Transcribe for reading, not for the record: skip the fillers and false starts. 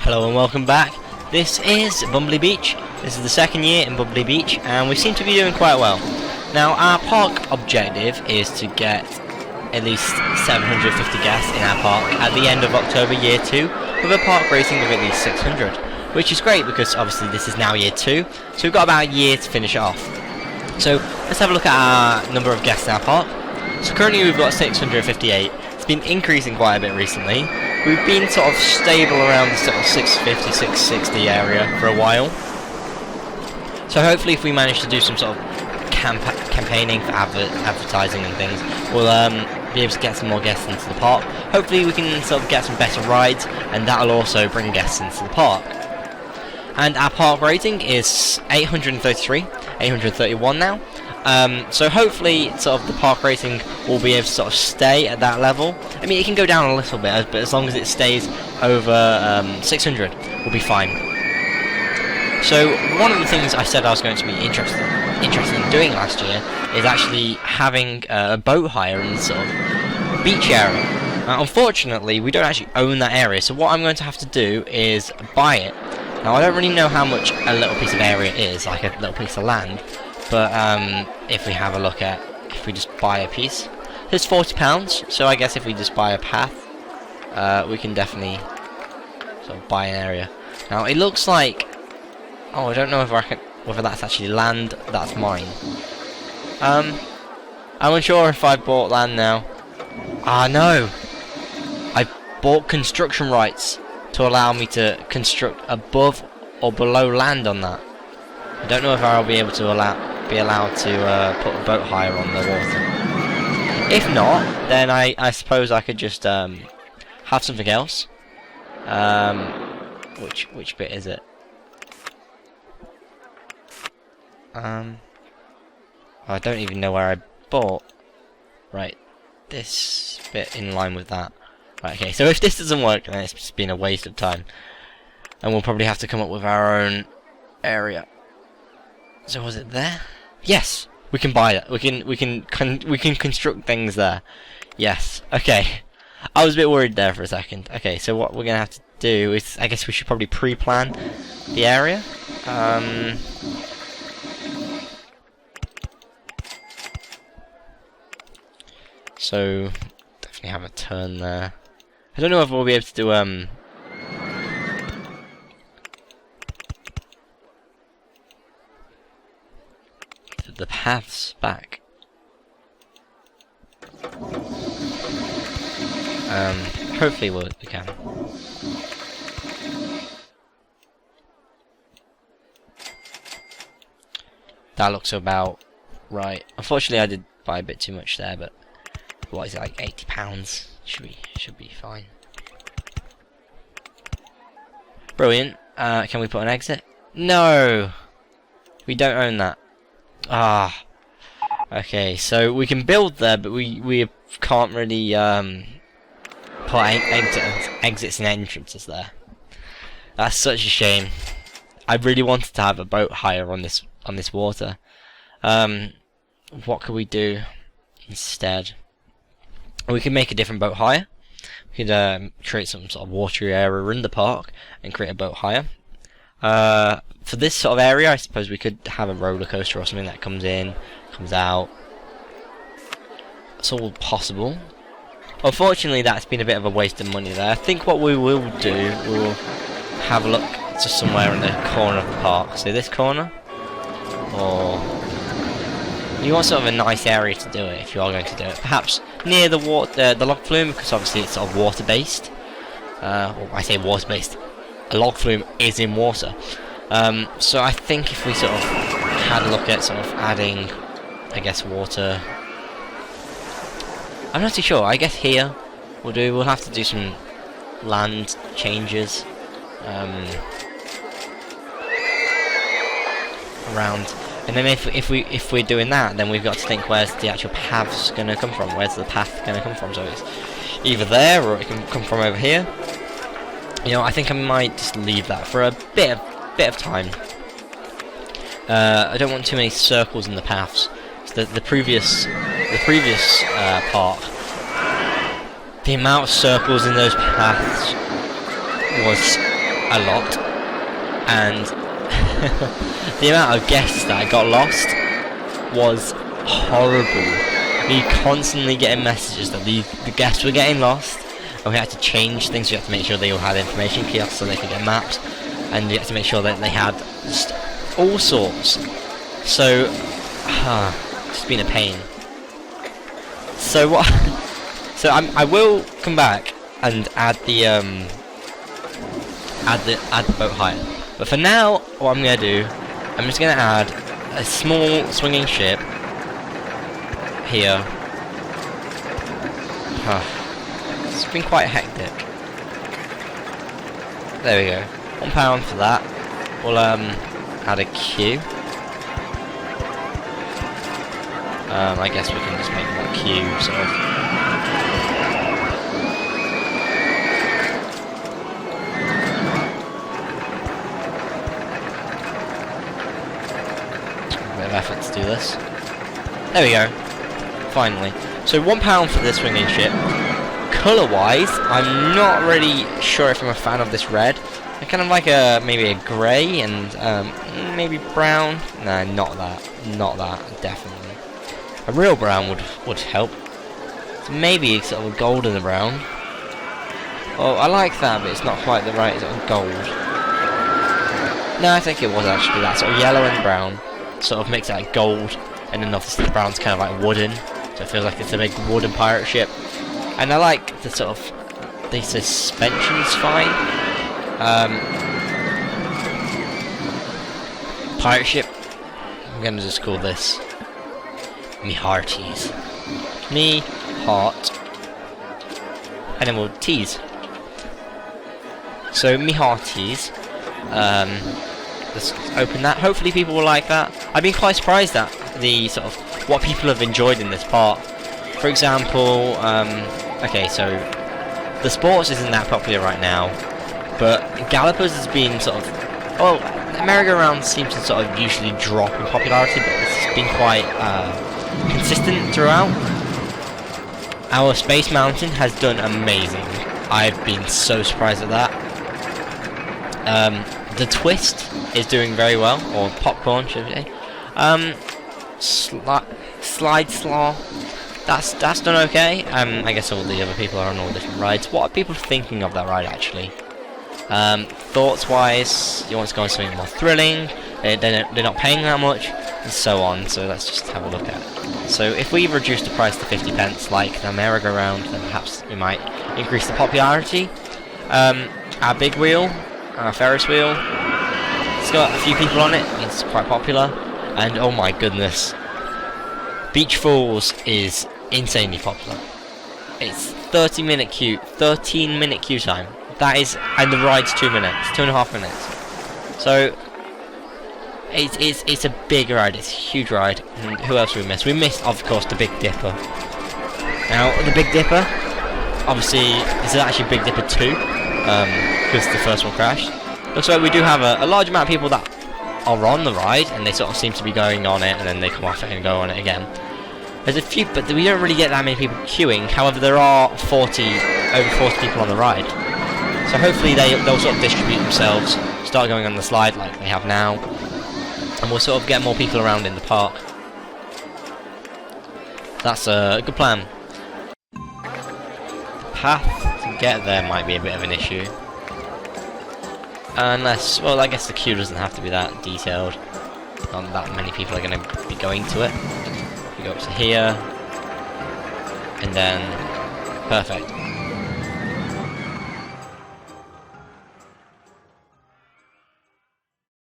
Hello and welcome back. This is Bumbly Beach. This is the second year in Bumbly Beach and we seem to be doing quite well. Now our park objective is to get at least 750 guests in our park at the end of October year 2 with a park rating of at least 600, which is great because obviously this is now year 2, so we've got about a year to finish it off. So let's have a look at our number of guests in our park. So currently we've got 658. It's been increasing quite a bit recently. We've been sort of stable around the sort of 650, 660 area for a while. So hopefully if we manage to do some sort of campaigning for advertising and things, we'll be able to get some more guests into the park. Hopefully we can sort of get some better rides, and that'll also bring guests into the park. And our park rating is 833, 831 now. So hopefully sort of the park rating will be able to sort of stay at that level. I mean, it can go down a little bit, but as long as it stays over 600, we'll be fine. So one of the things I said I was going to be interested in doing last year is actually having a boat hire in the sort of beach area. Unfortunately, we don't actually own that area, so what I'm going to have to do is buy it. Now, I don't really know how much a little piece of area is, like a little piece of land. But if we have a look at, if we just buy a piece, it's £40. So I guess if we just buy a path, we can definitely sort of buy an area. Now it looks like, oh, I don't know whether that's actually land that's mine. I'm unsure if I bought land now. Ah no, I bought construction rights to allow me to construct above or below land on that. I don't know if I'll be able to be allowed to put a boat hire on the water. If not, then I suppose I could just have something else. Which bit is it? I don't even know where I bought. Right, this bit in line with that. Right, okay, so if this doesn't work, then it's just been a waste of time, and we'll probably have to come up with our own area. So was it there? Yes, we can buy it. We can construct things there. Yes. Okay. I was a bit worried there for a second. Okay, so what we're gonna have to do is, I guess we should probably pre-plan the area. So definitely have a turn there. I don't know if we'll be able to do the paths back. Hopefully we can. That looks about right. Unfortunately, I did buy a bit too much there, but what is it, like £80? Should be fine. Brilliant. Can we put an exit? No, we don't own that. Ah, okay. So we can build there, but we can't really put exits and entrances there. That's such a shame. I really wanted to have a boat hire on this water. What could we do instead? We could make a different boat hire. We could create some sort of watery area in the park and create a boat hire. For this sort of area, I suppose we could have a roller coaster or something that comes in, comes out. It's all possible. Unfortunately, that's been a bit of a waste of money there. I think what we will do, we'll have a look to somewhere in the corner of the park. So this corner, or you want sort of a nice area to do it if you are going to do it. Perhaps near the log flume, because obviously it's sort of water based. Or I say water based. A log flume is in water. So I think if we sort of had a look at sort of adding, I guess, water. I'm not too sure. I guess here we'll have to do some land changes around. And then if we're doing that, then we've got to think where's the actual paths going to come from. Where's the path going to come from? So it's either there or it can come from over here. You know, I think I might just leave that for a bit of time. I don't want too many circles in the paths. So the previous part, the amount of circles in those paths was a lot, and the amount of guests that got lost was horrible. We constantly getting messages that the guests were getting lost, and we had to change things. We had to make sure they all had information kiosks so they could get maps, and we had to make sure that they had just all sorts. So, it's been a pain. So what? So I will come back and add the boat hire. But for now, what I'm gonna do, I'm just gonna add a small swinging ship here. It's been quite hectic. There we go. £1 for that. We'll add a queue. I guess we can just make that queue sort of. Effort to do this. There we go. Finally. So £1 for this swinging ship. Colour wise, I'm not really sure if I'm a fan of this red. I kind of like maybe a grey and maybe brown. No, not that. Not that, definitely. A real brown would help. So maybe sort of a golden brown. Oh, I like that, but it's not quite the right sort of gold. No, I think it was actually that sort of yellow and brown. Sort of makes it like gold, and then obviously the brown's kind of like wooden, so it feels like it's a big wooden pirate ship. And I like the sort of the suspension's fine. Pirate ship. I'm gonna just call this me hearties. Me heart, and then we'll tease. So me hearties. Let's open that. Hopefully people will like that. I've been quite surprised at the sort of what people have enjoyed in this part. For example, okay, so the sports isn't that popular right now, but Gallopers has been sort of, well, the merry-go-round seems to sort of usually drop in popularity, but it's been quite consistent throughout. Our Space Mountain has done amazing. I've been so surprised at that. The Twist is doing very well, or Popcorn, should I say. Slide Slaw, that's done okay. I guess all the other people are on all different rides. What are people thinking of that ride, actually? Thoughts-wise, you want to go on something more thrilling, they're not paying that much, and so on, so let's just have a look at it. So if we reduce the price to 50p, like the merry-go-round, then perhaps we might increase the popularity. Our big wheel, our Ferris wheel, it's got a few people on it, it's quite popular, and oh my goodness, Beach Falls is insanely popular. It's 13-minute queue time. That is, and the ride's 2 minutes, 2.5 minutes. So it's a big ride, it's a huge ride. And who else we missed? We missed, of course, the Big Dipper. Now the Big Dipper, obviously, this is actually Big Dipper 2, because the first one crashed. Looks like we do have a large amount of people that are on the ride, and they sort of seem to be going on it, and then they come off it and go on it again. There's a few, but we don't really get that many people queuing. However, there are over 40 people on the ride. So hopefully they'll sort of distribute themselves, start going on the slide like they have now, and we'll sort of get more people around in the park. That's a good plan. The path to get there might be a bit of an issue. Unless, well, I guess the queue doesn't have to be that detailed. Not that many people are going to be going to it. We go up to here, and then perfect.